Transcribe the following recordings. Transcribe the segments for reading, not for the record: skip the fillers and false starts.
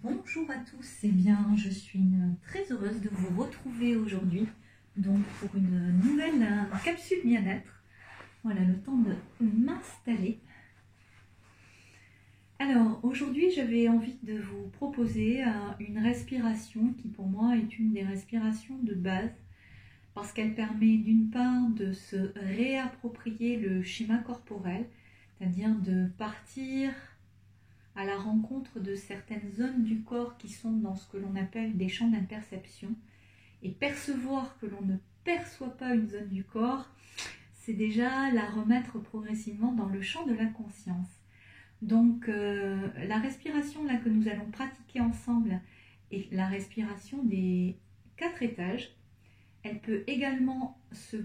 Bonjour à tous, eh bien je suis très heureuse de vous retrouver aujourd'hui donc pour une nouvelle capsule bien-être. Voilà, le temps de m'installer. Alors aujourd'hui j'avais envie de vous proposer une respiration qui pour moi est une des respirations de base parce qu'elle permet d'une part de se réapproprier le schéma corporel, c'est-à-dire de partir à la rencontre de certaines zones du corps qui sont dans ce que l'on appelle des champs d'imperception. Et percevoir que l'on ne perçoit pas une zone du corps, c'est déjà la remettre progressivement dans le champ de la conscience. Donc la respiration là que nous allons pratiquer ensemble est la respiration des 4 étages. Elle peut également se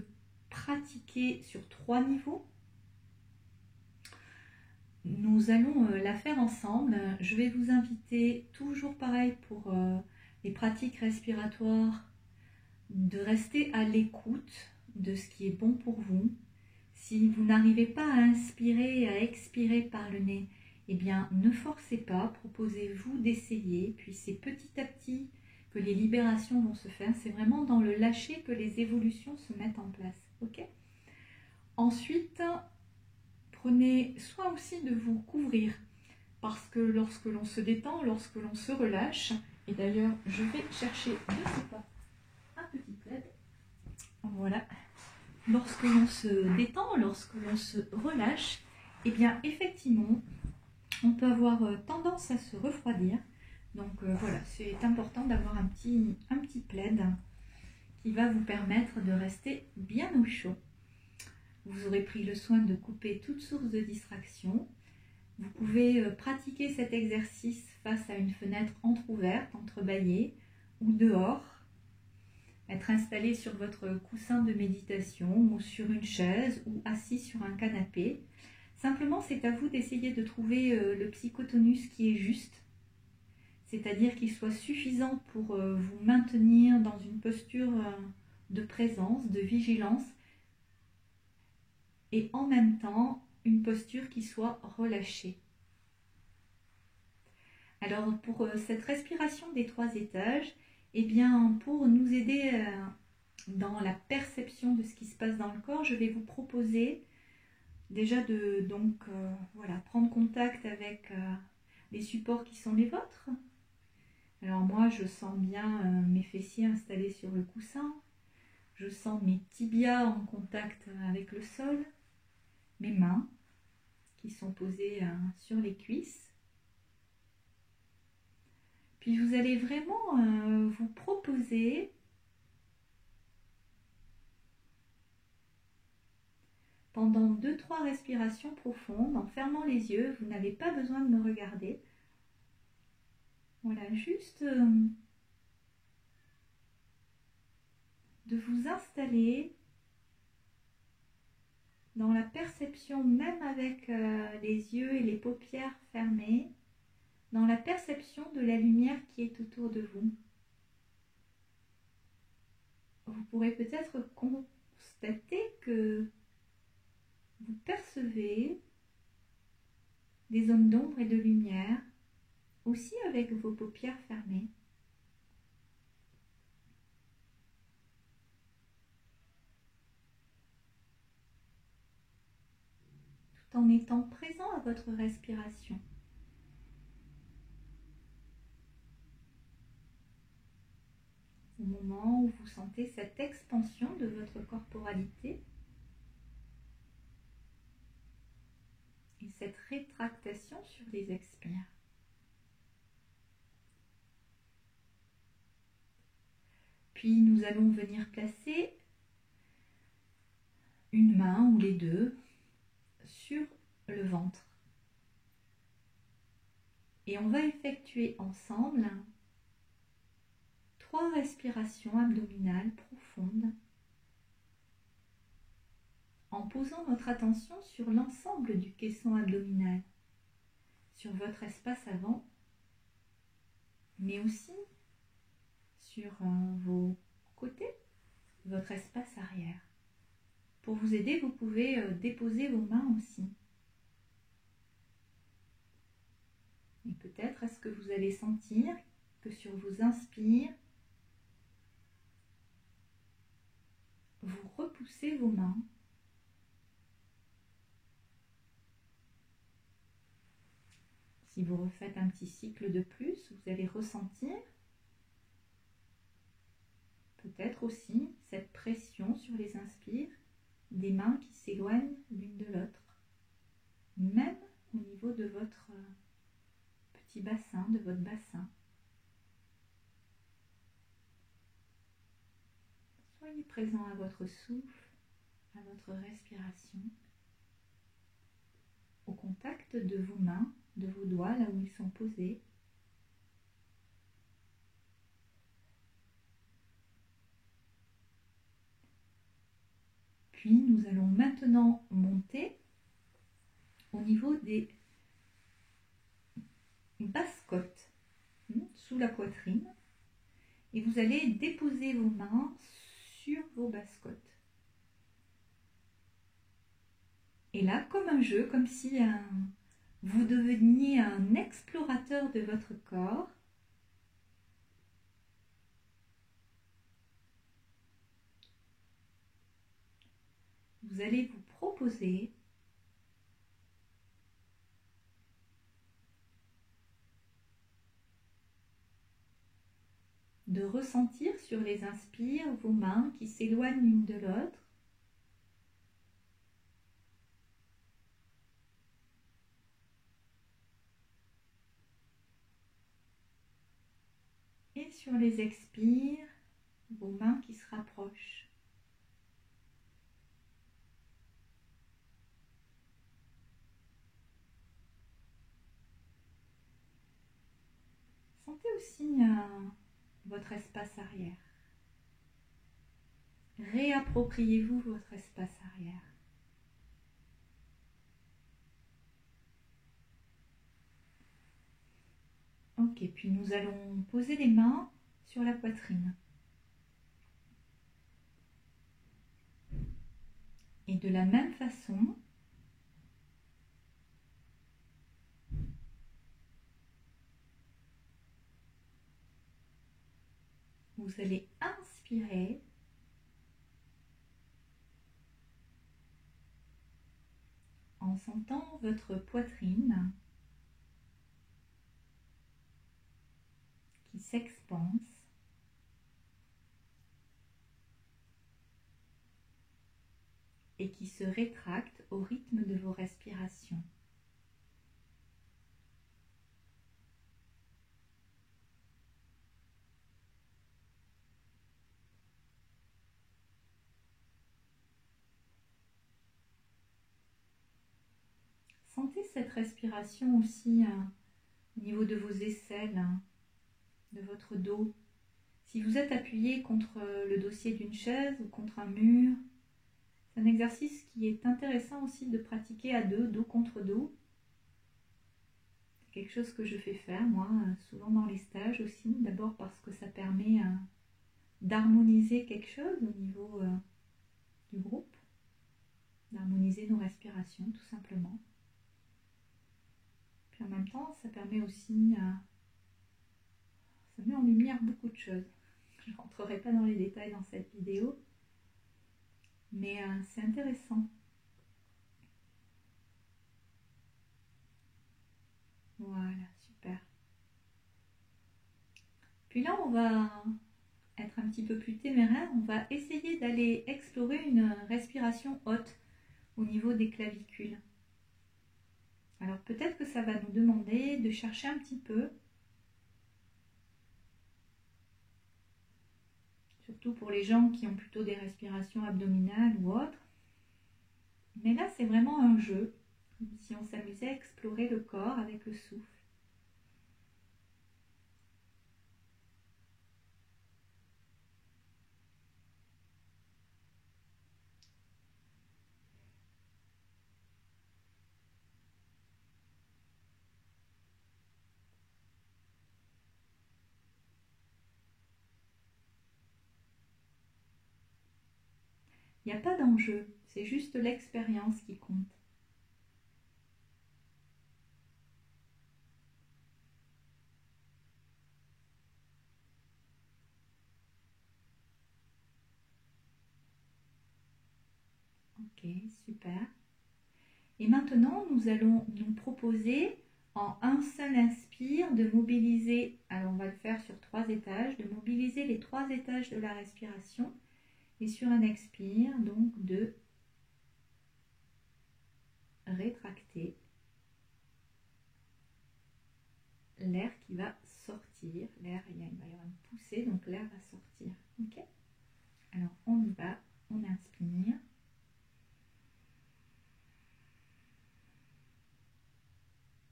pratiquer sur 3 niveaux. Nous allons la faire ensemble. Je vais vous inviter, toujours pareil pour les pratiques respiratoires, de rester à l'écoute de ce qui est bon pour vous. Si vous n'arrivez pas à inspirer et à expirer par le nez, eh bien ne forcez pas, proposez-vous d'essayer, puis c'est petit à petit que les libérations vont se faire. C'est vraiment dans le lâcher que les évolutions se mettent en place. Ok ? Ensuite, prenez soin aussi de vous couvrir, parce que lorsque l'on se détend, lorsque l'on se relâche, et d'ailleurs je vais chercher de ce pas un petit plaid, voilà, lorsque l'on se détend, lorsque l'on se relâche, et bien effectivement on peut avoir tendance à se refroidir. Donc voilà, c'est important d'avoir un petit plaid qui va vous permettre de rester bien au chaud. Vous aurez pris le soin de couper toute source de distraction. Vous pouvez pratiquer cet exercice face à une fenêtre entrouverte, entrebâillée, ou dehors. Être installé sur votre coussin de méditation ou sur une chaise ou assis sur un canapé. Simplement, c'est à vous d'essayer de trouver le psychotonus qui est juste, c'est-à-dire qu'il soit suffisant pour vous maintenir dans une posture de présence, de vigilance, et en même temps une posture qui soit relâchée. Alors pour cette respiration des 3 étages, eh bien pour nous aider dans la perception de ce qui se passe dans le corps, je vais vous proposer déjà de prendre contact avec les supports qui sont les vôtres. Alors moi je sens bien mes fessiers installés sur le coussin, je sens mes tibias en contact avec le sol, mes mains qui sont posées sur les cuisses. Puis vous allez vraiment vous proposer pendant 2-3 respirations profondes, en fermant les yeux, vous n'avez pas besoin de me regarder. Voilà, juste de vous installer dans la perception, même avec les yeux et les paupières fermées, dans la perception de la lumière qui est autour de vous. Vous pourrez peut-être constater que vous percevez des zones d'ombre et de lumière, aussi avec vos paupières fermées. Tout en étant présent à votre respiration. Au moment où vous sentez cette expansion de votre corporalité et cette rétractation sur les expires. Puis nous allons venir placer une main ou les deux sur le ventre. Et on va effectuer ensemble 3 respirations abdominales profondes en posant notre attention sur l'ensemble du caisson abdominal, sur votre espace avant, mais aussi sur vos côtés, votre espace arrière. Pour vous aider, vous pouvez déposer vos mains aussi. Et peut-être est-ce que vous allez sentir que sur vos inspires, vous repoussez vos mains. Si vous refaites un petit cycle de plus, vous allez ressentir peut-être aussi cette pression sur les inspires des mains qui s'éloignent l'une de l'autre, même au niveau de votre petit bassin, de votre bassin. Soyez présent à votre souffle, à votre respiration, au contact de vos mains, de vos doigts, là où ils sont posés. Puis nous allons maintenant monter au niveau des basses-côtes, sous la poitrine, et vous allez déposer vos mains sur vos basses-côtes. Et là, comme un jeu, comme si vous deveniez un explorateur de votre corps, vous allez vous proposer de ressentir sur les inspires vos mains qui s'éloignent l'une de l'autre. Et sur les expires, vos mains qui se rapprochent. Sentez aussi votre espace arrière. Réappropriez-vous votre espace arrière. Ok, puis nous allons poser les mains sur la poitrine. Et de la même façon, vous allez inspirer en sentant votre poitrine qui s'expanse et qui se rétracte au rythme de vos respirations. Sentez cette respiration aussi au niveau de vos aisselles, de votre dos. Si vous êtes appuyé contre le dossier d'une chaise ou contre un mur, c'est un exercice qui est intéressant aussi de pratiquer à deux, dos contre dos. C'est quelque chose que je fais faire, moi, souvent dans les stages aussi. D'abord parce que ça permet d'harmoniser quelque chose au niveau du groupe, d'harmoniser nos respirations, tout simplement. Puis en même temps, ça permet aussi, ça met en lumière beaucoup de choses. Je ne rentrerai pas dans les détails dans cette vidéo, mais c'est intéressant. Voilà, super. Puis là, on va être un petit peu plus téméraire. On va essayer d'aller explorer une respiration haute au niveau des clavicules. Alors peut-être que ça va nous demander de chercher un petit peu, surtout pour les gens qui ont plutôt des respirations abdominales ou autres. Mais là, c'est vraiment un jeu, comme si on s'amusait à explorer le corps avec le souffle. Il n'y a pas d'enjeu, c'est juste l'expérience qui compte. Ok, super. Et maintenant, nous allons nous proposer en un seul inspire de mobiliser, alors on va le faire sur 3 étages, de mobiliser les 3 étages de la respiration et sur un expire, donc de rétracter l'air qui va sortir. L'air, il va y avoir une poussée, donc l'air va sortir. Ok. Alors on y va, on inspire.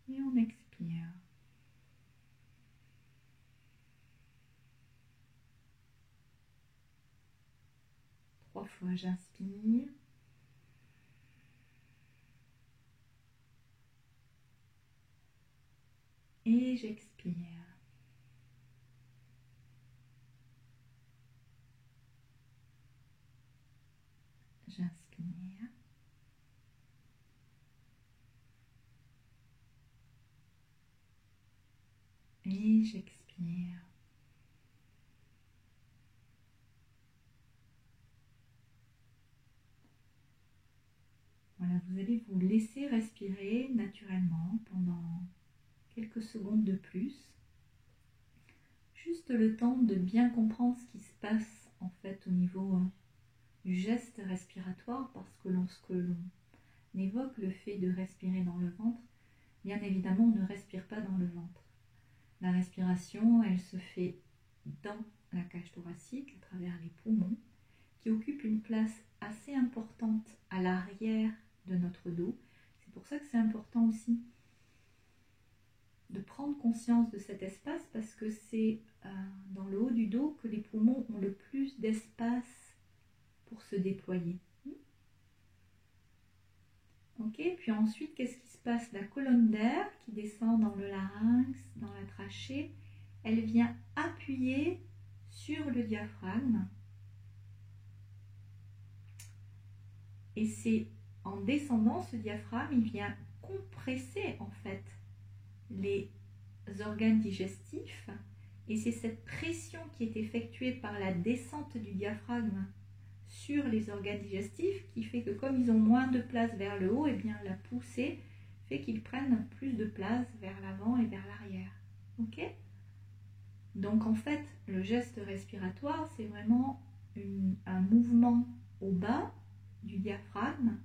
Et on expire. Trois fois j'inspire. Et j'expire. J'inspire. Et j'expire. Voilà, vous allez vous laisser respirer naturellement pendant quelques secondes de plus. Juste le temps de bien comprendre ce qui se passe en fait au niveau du geste respiratoire, parce que lorsque l'on évoque le fait de respirer dans le ventre, bien évidemment on ne respire pas dans le ventre. La respiration, elle se fait dans la cage thoracique à travers les poumons, qui occupent une place assez importante à l'arrière de notre dos. C'est pour ça que c'est important aussi de prendre conscience de cet espace, parce que c'est dans le haut du dos que les poumons ont le plus d'espace pour se déployer. Ok, puis ensuite, qu'est-ce qui se passe? La colonne d'air qui descend dans le larynx, dans la trachée, elle vient appuyer sur le diaphragme. Et c'est en descendant ce diaphragme, il vient compresser en fait les organes digestifs. Et c'est cette pression qui est effectuée par la descente du diaphragme sur les organes digestifs qui fait que comme ils ont moins de place vers le haut, et bien la poussée fait qu'ils prennent plus de place vers l'avant et vers l'arrière. Ok? Donc en fait, le geste respiratoire, c'est vraiment un mouvement au bas du diaphragme.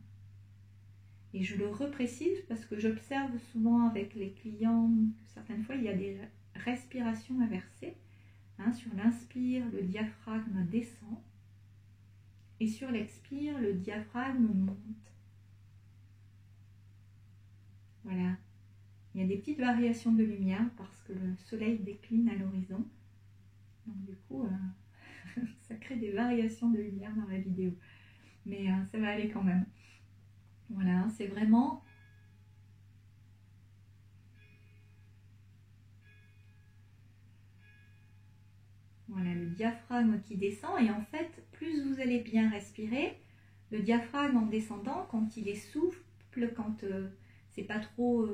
Et je le reprécise parce que j'observe souvent avec les clients que certaines fois il y a des respirations inversées. Sur l'inspire, le diaphragme descend. Et sur l'expire, le diaphragme monte. Voilà. Il y a des petites variations de lumière parce que le soleil décline à l'horizon. Donc du coup, ça crée des variations de lumière dans la vidéo. Mais ça va aller quand même. Voilà, c'est vraiment... Voilà, le diaphragme qui descend. Et en fait, plus vous allez bien respirer, le diaphragme en descendant, quand il est souple, quand c'est pas trop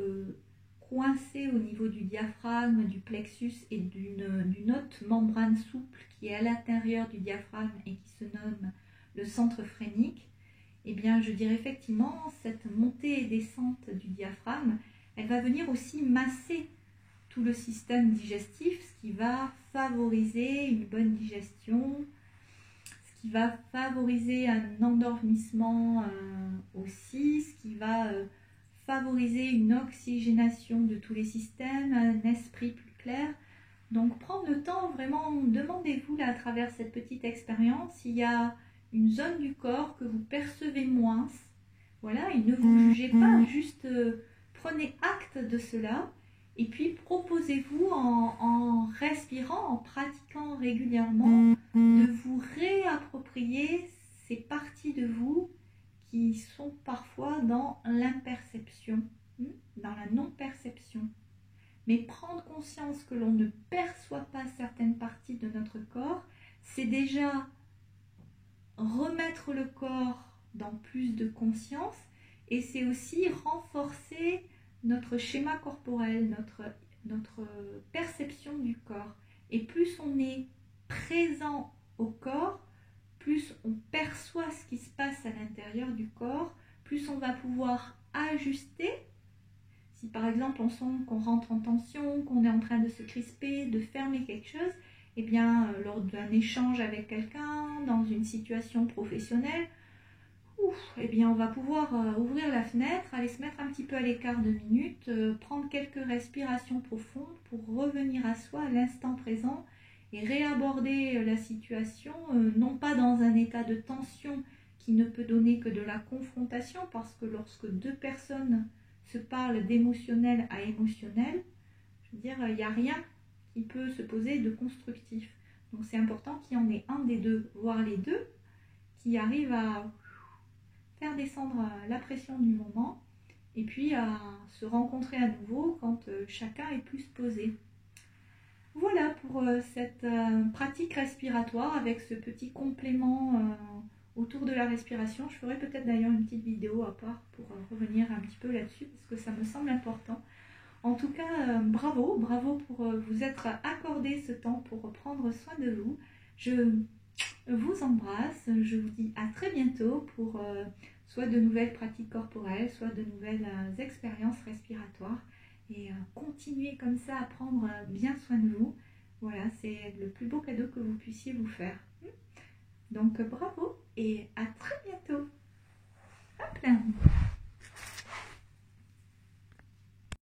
coincé au niveau du diaphragme, du plexus et d'une autre membrane souple qui est à l'intérieur du diaphragme et qui se nomme le centre phrénique, eh bien je dirais effectivement cette montée et descente du diaphragme, elle va venir aussi masser tout le système digestif, ce qui va favoriser une bonne digestion, ce qui va favoriser un endormissement aussi, ce qui va favoriser une oxygénation de tous les systèmes, un esprit plus clair. Donc prendre le temps, vraiment, demandez-vous là à travers cette petite expérience s'il y a une zone du corps que vous percevez moins. Voilà, et ne vous jugez pas, juste prenez acte de cela. Et puis proposez-vous en respirant, en pratiquant régulièrement, de vous réapproprier ces parties de vous qui sont parfois dans l'imperception, dans la non-perception. Mais prendre conscience que l'on ne perçoit pas certaines parties de notre corps, c'est déjà remettre le corps dans plus de conscience, et c'est aussi renforcer notre schéma corporel, notre perception du corps. Et plus on est présent au corps, plus on perçoit ce qui se passe à l'intérieur du corps, plus on va pouvoir ajuster. Si par exemple on sent qu'on rentre en tension, qu'on est en train de se crisper, de fermer quelque chose, eh bien lors d'un échange avec quelqu'un, dans une situation professionnelle, eh bien on va pouvoir ouvrir la fenêtre, aller se mettre un petit peu à l'écart 2 minutes, prendre quelques respirations profondes pour revenir à soi à l'instant présent et réaborder la situation, non pas dans un état de tension qui ne peut donner que de la confrontation, parce que lorsque deux personnes se parlent d'émotionnel à émotionnel, je veux dire, il n'y a rien qui peut se poser de constructif. Donc c'est important qu'il y en ait un des deux, voire les deux, qui arrive à faire descendre la pression du moment et puis à se rencontrer à nouveau quand chacun est plus posé. Voilà pour cette pratique respiratoire avec ce petit complément autour de la respiration. Je ferai peut-être d'ailleurs une petite vidéo à part pour revenir un petit peu là-dessus parce que ça me semble important. En tout cas, bravo pour vous être accordé ce temps pour prendre soin de vous. Je vous embrasse, je vous dis à très bientôt pour soit de nouvelles pratiques corporelles, soit de nouvelles expériences respiratoires. Et continuez comme ça à prendre bien soin de vous. Voilà, c'est le plus beau cadeau que vous puissiez vous faire. Donc bravo et à très bientôt. Hop là.